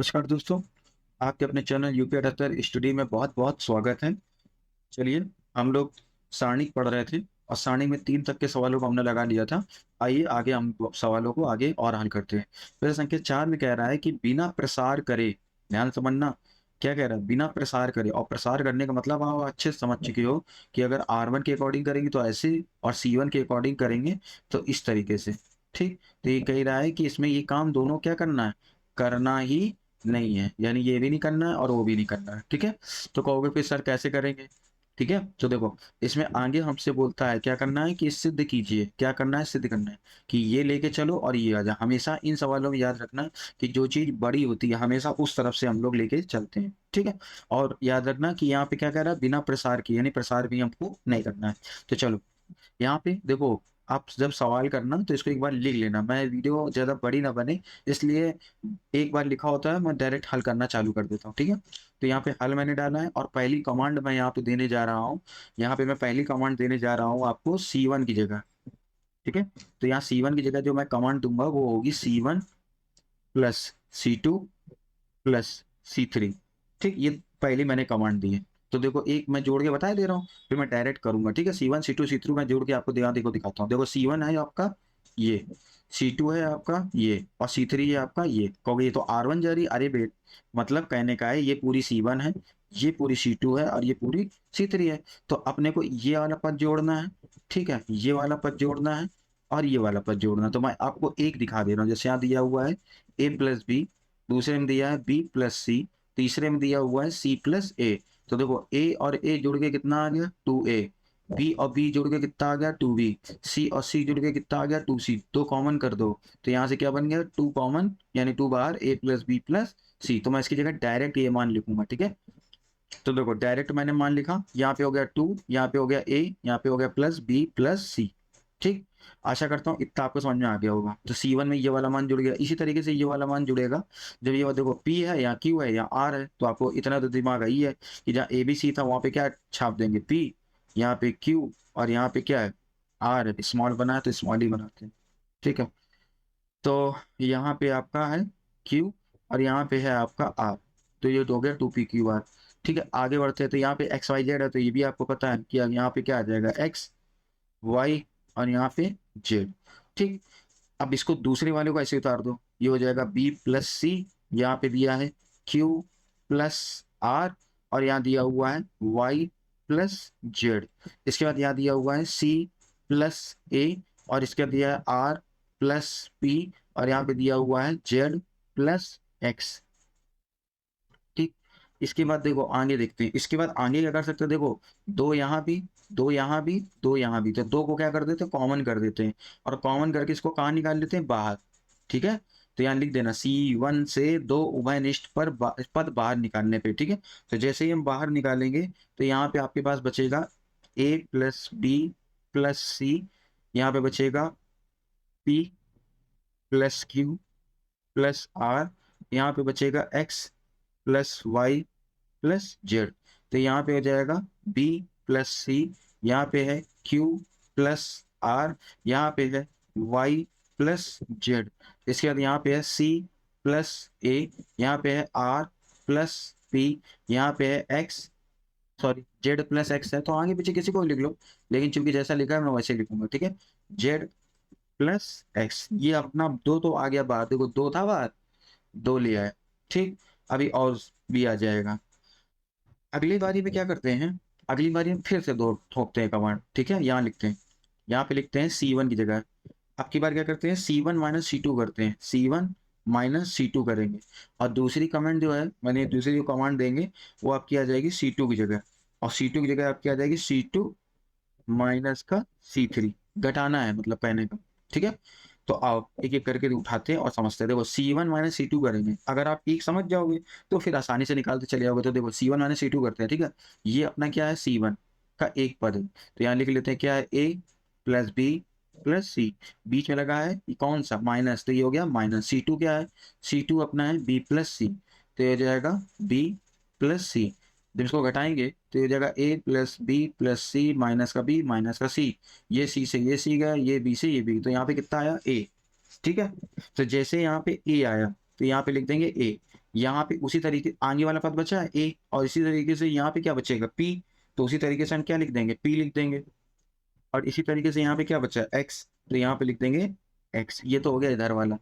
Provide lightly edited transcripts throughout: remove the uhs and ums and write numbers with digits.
नमस्कार दोस्तों, आपके अपने चैनल यूपी 78 स्टडी में बहुत-बहुत स्वागत है। चलिए, हम लोग सारणी पढ़ रहे थे और सारणी में 3 तक के सवालों को हमने लगा लिया था। आइए आगे हम सवालों को आगे और हल करते हैं। प्रश्न संख्या 4 में कह रहा है कि बिना प्रसार करे, ध्यान से समझना, क्या कह रहा है? बिना प्रसार करे, और प्रसार करने का मतलब आप अच्छे से समझ चुके हो कि अगर R1 के अकॉर्डिंग करेंगे तो ऐसे और C1 के अकॉर्डिंग करेंगे तो इस तरीके से, ठीक? तो ये कह रहा है कि इसमें ये काम दोनों क्या करना है? करना ही नहीं है, यानी ये भी नहीं करना है और वो भी नहीं करना है, ठीक है? तो कहोगे फिर सर कैसे करेंगे? ठीक है? तो देखो, इसमें आगे हमसे बोलता है क्या करना है कि सिद्ध कीजिए, क्या करना है? सिद्ध करना है कि ये लेके चलो और ये आ जाए। हमेशा इन सवालों में याद रखना कि जो चीज़ बड़ी होती है हमेशा उस तरफ से हम लोग लेके चलते हैं, ठीक है? और याद रखना कि यहाँ पे क्या कह रहा है? बिना प्रसार किए, यानी प्रसार भी हमको नहीं करना है। तो चलो, यहाँ पे देखो, आप जब सवाल करना तो इसको एक बार लिख लेना। मैं वीडियो ज़्यादा बड़ी ना बने, इसलिए एक बार लिखा होता है मैं डायरेक्ट हल करना चालू कर देता हूँ, ठीक है? तो यहाँ पे हल मैंने डाला है और पहली कमांड मैं यहाँ पे देने जा रहा हूँ। यहाँ पे मैं पहली कमांड देने जा रहा हूँ आपको C1 की जगह, ठीक है? तो यहाँ C1 की जगह जो मैं कमांड दूँगा वो होगी C1 plus C2 plus C3, ठीक? ये पहली मैंने कमांड दी है। तो देखो, एक मैं जोड़ के बता दे रहा हूँ, फिर मैं डायरेक्ट करूँगा, ठीक है? C1, C2, C3 मैं जोड़ के आपको देखो दिखाता हूँ। देखो, C1 है आपका ये, C2 है आपका ये और C3 है आपका ये। कहोगे ये तो R1 जा रही है, अरे मतलब कहने का है ये पूरी C1 है, ये पूरी C2 है और ये पूरी C3 है। तो अपने को ये वाला पद जोड़ना है, ठीक है? ये वाला पद जोड़ना है और ये वाला पद जोड़ना है। तो मैं आपको एक दिखा दे रहा हूँ, जैसे यहाँ दिया हुआ है A प्लस बी, दूसरे में दिया है बी प्लस सी, तीसरे में दिया हुआ है सी प्लस ए। तो देखो, ए और ए जुड़ के कितना आ गया? 2a, बी और बी जुड़ के कितना आ गया? 2b, सी और सी जुड़ के कितना आ गया? 2c। दो कॉमन कर दो तो यहाँ से क्या बन गया? 2 कॉमन, यानी 2 बाहर, a प्लस बी प्लस सी। तो मैं इसकी जगह डायरेक्ट ये मान लिखूंगा, ठीक है? तो देखो, डायरेक्ट मैंने मान लिखा, यहाँ पे हो गया 2, यहाँ पे हो गया a, यहाँ पे हो गया प्लस बी प्लस सी, ठीक? आशा करता हूँ इतना आपको समझ में आ गया होगा। तो C1 में ये वाला मान जुड़ गया, इसी तरीके से ये वाला मान जुड़ेगा। जब ये देखो P है या Q है या R है, तो आपको इतना तो दिमाग आई है कि जहाँ ABC था वहाँ पे क्या छाप देंगे? P, यहाँ पे Q और यहाँ पे क्या है? R है। स्मॉल बना है तो स्मॉल ही बनाते हैं, ठीक है? तो यहाँ पे आपका है Q और यहाँ पे है आपका R। तो ये तो हो गया 2PQR, ठीक है? आगे बढ़ते हैं तो यहाँ पे XYZ है, तो ये भी आपको पता है कि अब यहाँ पे क्या आ जाएगा? X, Y और यहाँ पे Z, ठीक? अब इसको दूसरे वाले को ऐसे उतार दो, ये हो जाएगा B प्लस सी, यहाँ पे दिया है Q प्लस R और यहाँ दिया हुआ है Y प्लस Z। इसके बाद यहाँ दिया हुआ है C प्लस A और इसके बाद दिया है R प्लस P और यहाँ पे दिया हुआ है Z प्लस X, ठीक? इसके बाद देखो आगे देखते हैं, इसके बाद आगे क्या कर सकते हैं? देखो, 2 यहाँ भी, 2 यहाँ भी, 2 यहाँ भी, तो 2 को क्या कर देते हैं? कॉमन कर देते हैं और कॉमन करके इसको कहाँ निकाल लेते हैं? बाहर, ठीक है? तो यहाँ लिख देना C1 से 2 उभयनिष्ठ पर पद बाहर निकालने पे, ठीक है? तो जैसे ही हम बाहर निकालेंगे तो यहाँ पे आपके पास बचेगा A plus B plus C, यहाँ पे बचेगा P plus Q plus R, यहाँ पे बचेगा X plus Y plus Z. तो यहाँ पे हो जाएगा बी प्लस सी, यहाँ पे है क्यू प्लस आर, यहाँ पे है वाई प्लस जेड। इसके बाद यहाँ पे है सी प्लस ए, यहाँ पे है आर प्लस पी, यहाँ पे है x, sorry Z plus x है, तो आगे पीछे किसी को भी लिख लो, लेकिन चूंकि जैसा लिखा है मैं वैसे लिखूंगा, ठीक है? जेड प्लस एक्स, ये अपना दो तो आ गया बाहर, देखो 2 था बाहर, 2 लिया है, ठीक? अभी और भी आ जाएगा। अगली बारी में क्या करते हैं? अगली बारी में फिर से 2 ठोकते हैं कमांड, ठीक है? यहाँ लिखते हैं, यहाँ पे लिखते हैं C1 की जगह। अब की बार क्या करते हैं? C1 माइनस C2 करते हैं, C1 माइनस C2 करेंगे और दूसरी कमांड जो है, मैंने दूसरी जो कमांड देंगे वो आपकी आ जाएगी C2 की जगह और C2 की जगह आपकी आ जाएगी C2 माइनस का C3, घटाना है मतलब कहने का, ठीक है? तो आओ एक-एक करके उठाते हैं और समझते हैं। देखो, C1 माइनस C2 करेंगे, अगर आप एक समझ जाओगे तो फिर आसानी से निकालते चले जाओगे। तो देखो, C1 माइनस C2 करते हैं, ठीक है? ये अपना क्या है? C1 का एक पद है, तो यहाँ लिख लेते हैं क्या है? A प्लस बी प्लस सी, बीच में लगा है ये कौन सा? माइनस, तो ये हो गया माइनस। C2 क्या है? C2 अपना है B प्लस सी, तो ये हो जाएगा B प्लस सी। जब इसको घटाएंगे तो ये हो जाएगा A plus B plus C minus का B माइनस का C, ये C से ये C गया, ये B से ये B, तो यहाँ पे कितना आया? A, ठीक है? तो जैसे यहाँ पे A आया तो यहाँ पे लिख देंगे A, यहाँ पे उसी तरीके आगे वाला पद बचा है ए, और इसी तरीके से यहाँ पे क्या बचेगा पी, तो उसी तरीके से हम क्या लिख देंगे पी लिख देंगे। और इसी तरीके से यहाँ पे क्या बचा है एक्स, तो यहाँ पे लिख देंगे एक्स। ये तो हो गया इधर वाला।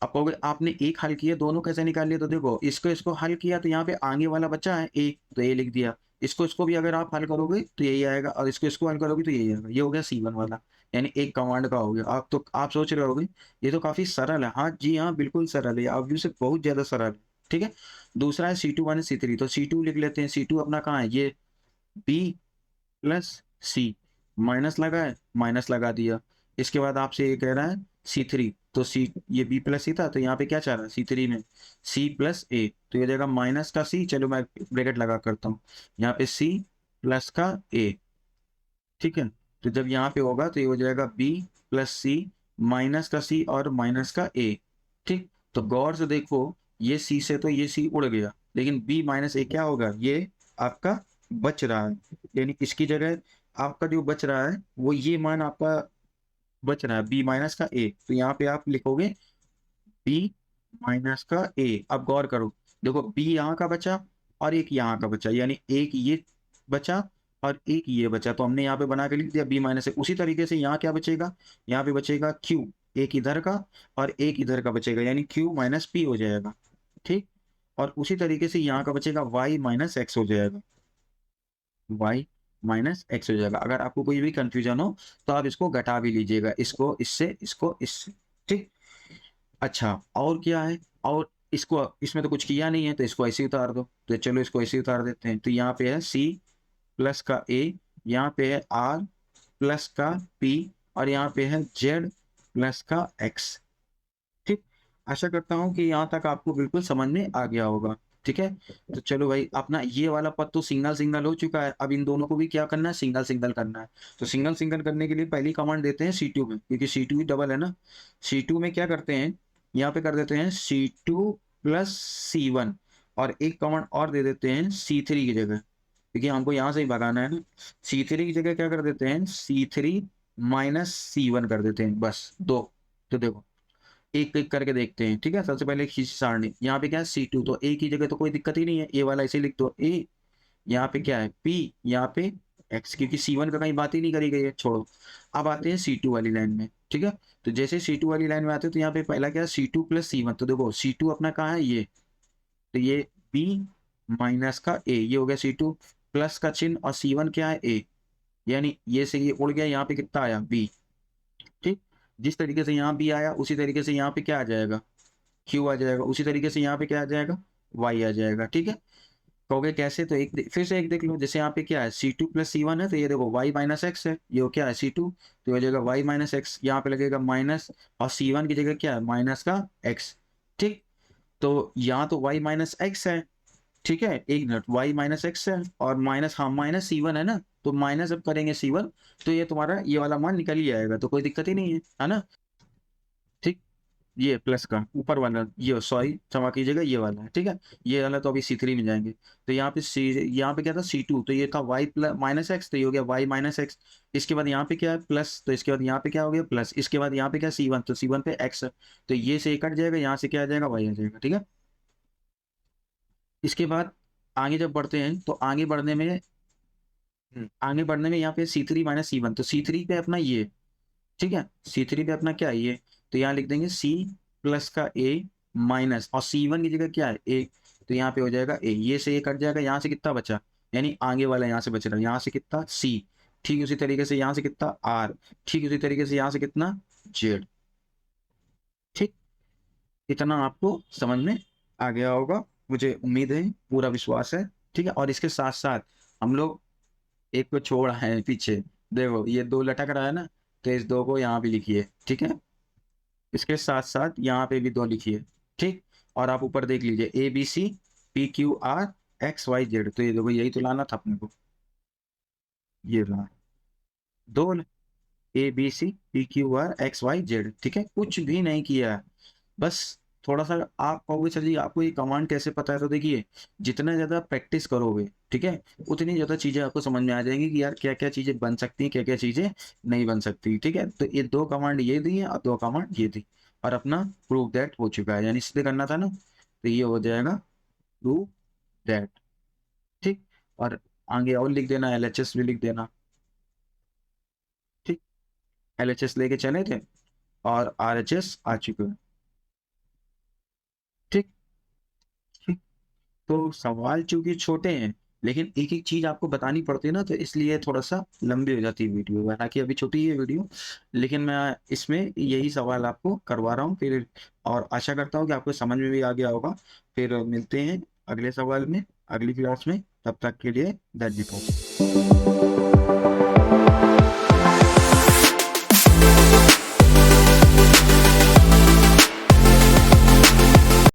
अब कहोगे आपने एक हल किया, दोनों कैसे निकाल लिए, तो देखो इसको इसको हल किया तो यहाँ पे आगे वाला बच्चा है ए, तो ए लिख दिया। इसको इसको भी अगर आप हल करोगे तो यही आएगा, और इसको इसको हल करोगे तो यही आएगा। ये हो गया C1 वाला, यानी एक कमांड का हो गया। आप तो आप सोच रहे होगे ये तो काफी सरल है। हाँ जी हाँ, बिल्कुल सरल है, आप से बहुत ज्यादा सरल है। ठीक है, दूसरा है C2 माइनस C3, तो C2 लिख लेते हैं। C2 अपना कहाँ है, ये B प्लस सी, माइनस लगा है, माइनस लगा दिया। इसके बाद आपसे ये कह रहा है C3, तो सी ये B प्लस सी था, तो यहाँ पे क्या चाह रहा है C3 में C प्लस ए, तो ये देगा माइनस का C। चलो मैं ब्रैकेट लगा करता हूँ, यहाँ पे C प्लस का ए। ठीक है, तो जब यहाँ पे होगा तो ये हो जाएगा B प्लस सी, माइनस का C और माइनस का ए। ठीक, तो गौर से देखो, ये C से तो ये C उड़ गया, लेकिन B माइनस ए क्या होगा, ये आपका बच रहा है। यानी इसकी जगह आपका जो बच रहा है वो ये मान आपका बच रहा है B माइनस का ए, तो यहाँ पे आप लिखोगे B माइनस का ए। अब गौर करो, देखो B यहाँ का बचा और एक यहाँ का बचा, यानी एक ये बचा और एक ये बचा, तो हमने यहाँ पे बना के लिख दिया B माइनस ए। उसी तरीके से यहाँ क्या बचेगा, यहाँ पे बचेगा Q, एक इधर का और एक इधर का बचेगा, यानी Q माइनस P हो जाएगा। ठीक, और उसी तरीके से यहाँ का बचेगा Y माइनस एक्स हो जाएगा, y माइनस एक्स हो जाएगा। अगर आपको कोई भी कंफ्यूजन हो तो आप इसको घटा भी लीजिएगा, इसको इससे, इसको इससे। ठीक, अच्छा और क्या है, और इसको इसमें तो कुछ किया नहीं है, तो इसको ऐसे ही उतार दो। तो चलो इसको ऐसे ही उतार देते हैं। तो यहाँ पे है C प्लस का A, यहाँ पे है R प्लस का P, और यहाँ पे है Z प्लस का X। ठीक, आशा करता हूँ कि यहाँ तक आपको बिल्कुल समझ में आ गया होगा। ठीक है, तो चलो भाई, अपना ये वाला पद तो सिंगल सिंगल हो चुका है। अब इन दोनों को भी क्या करना है, सिंगल सिंगल करना है। तो सिंगल सिंगल करने के लिए पहली कमांड देते हैं C2 में, क्योंकि C2 ही डबल है ना। C2 में क्या करते हैं, यहाँ पे कर देते हैं C2 प्लस C1, और एक कमांड और दे देते हैं C3 की जगह, क्योंकि हमको यहाँ से ही भगाना है ना। C3 की जगह क्या कर देते हैं, C3 माइनस C1 कर देते हैं, बस दो। तो देखो एक एक करके देखते हैं। ठीक है, सबसे पहले खींच सारणी, यहाँ पे क्या है C2, तो ए की जगह तो कोई दिक्कत ही नहीं है, ए वाला ऐसे लिख दो ए। यहाँ पे क्या है P, यहाँ पे X, क्योंकि C1 का कहीं बात ही नहीं करी गई है, छोड़ो। अब आते हैं C2 वाली लाइन में। ठीक है, तो जैसे C2 वाली लाइन में आते हैं तो यहाँ पे पहला क्या है C2 प्लस C1, तो देखो C2 अपना कहाँ है ये, तो ये B माइनस का ए, ये हो गया C2 प्लस का चिन्ह, और C1 क्या है ए, यानी ये से ये उड़ गया, यहाँ पे कितना आया B। ठीक, जिस तरीके से यहाँ B आया उसी तरीके से यहाँ पे क्या आ जाएगा, Q आ जाएगा, उसी तरीके से यहाँ पे क्या आ जाएगा, Y आ जाएगा। ठीक है, कहोगे कैसे, तो फिर से एक देख लो। जैसे यहाँ पे क्या है C2 प्लस C1 है, तो ये देखो Y माइनस एक्स है, ये क्या है C2, तो ये हो जाएगा Y माइनस एक्स, यहाँ पे लगेगा माइनस, और C1 की जगह क्या है माइनस का X। ठीक, तो यहाँ तो Y माइनस एक्स है। ठीक है, एक मिनट, Y माइनस एक्स है और माइनस, हाँ माइनस C1 है ना, तो माइनस जब करेंगे C1 तो ये तुम्हारा ये वाला मान निकल ही आएगा, तो कोई दिक्कत ही नहीं है ना। ठीक, ये प्लस का ऊपर वाला, ये सॉरी क्षमा कीजिएगा, ये वाला है। ठीक है, ये वाला तो अभी C3 में जाएंगे। तो यहाँ पे यहाँ पे क्या था C2, तो ये था Y प्लस माइनस एक्स, तो ये हो गया Y माइनस एक्स। इसके बाद यहाँ पे क्या है प्लस, तो इसके बाद यहाँ पे क्या हो गया प्लस, इसके बाद यहाँ पे क्या C1, तो C1 पे X है, तो ये से कट जाएगा, यहाँ से क्या आ जाएगा Y आ जाएगा। ठीक है, इसके बाद आगे जब बढ़ते हैं तो आगे बढ़ने में यहाँ पे C3 माइनस C1, तो C3 पे अपना ये, ठीक है, C3 पे अपना क्या है ये, तो यहाँ लिख देंगे C प्लस का A माइनस, और C1 की जगह क्या है A, तो यहाँ पे हो जाएगा A, ये से ये कट जाएगा, यहाँ से कितना बचा, यानी आगे वाला यहाँ से बच रहा है, यहाँ से कितना C, ठीक उसी तरीके से यहाँ से कितना R, ठीक उसी तरीके से यहाँ से कितना Z। ठीक, इतना आपको समझ में आ गया होगा, मुझे उम्मीद है, पूरा विश्वास है। ठीक है, और इसके साथ साथ हम लोग एक को छोड़ आए हैं पीछे, देखो ये दो लटक रहा है ना, तो इस दो को यहाँ भी लिखिए। ठीक है, इसके साथ साथ यहाँ पे भी दो लिखिए। ठीक, और आप ऊपर देख लीजिए ABC PQR XYZ, तो ये देखो यही तो लाना था अपने को, ये रहा दो, ABCPQRXYZ। ठीक है, कुछ भी नहीं किया है, बस थोड़ा सा आप कहोगे सर जी आपको ये कमांड कैसे पता है, तो देखिए जितना ज्यादा प्रैक्टिस करोगे, ठीक है, उतनी ज्यादा चीजें आपको समझ में आ जाएंगी कि यार क्या क्या चीजें बन सकती हैं, क्या क्या चीजें नहीं बन सकती। ठीक है, तो ये दो कमांड ये दी है और दो कमांड ये दी, और अपना प्रूव दैट हो चुका है, यानी इसलिए करना था ना। तो ये हो जाएगा प्रूव दैट। ठीक, और आगे और लिख देना, एलएचएस भी लिख देना। ठीक, एलएचएस लेके चले थे और आरएचएस आ चुके हैं। ठीक। ठीक, तो सवाल चूंकि छोटे हैं, लेकिन एक एक चीज आपको बतानी पड़ती है ना, तो इसलिए थोड़ा सा लंबी हो जाती है वीडियो। हालांकि अभी छोटी है वीडियो, लेकिन मैं इसमें यही सवाल आपको करवा रहा हूँ फिर, और आशा करता हूँ कि आपको समझ में भी आ गया होगा। फिर मिलते हैं अगले सवाल में, अगली क्लास में। तब तक के लिए धन्यवाद।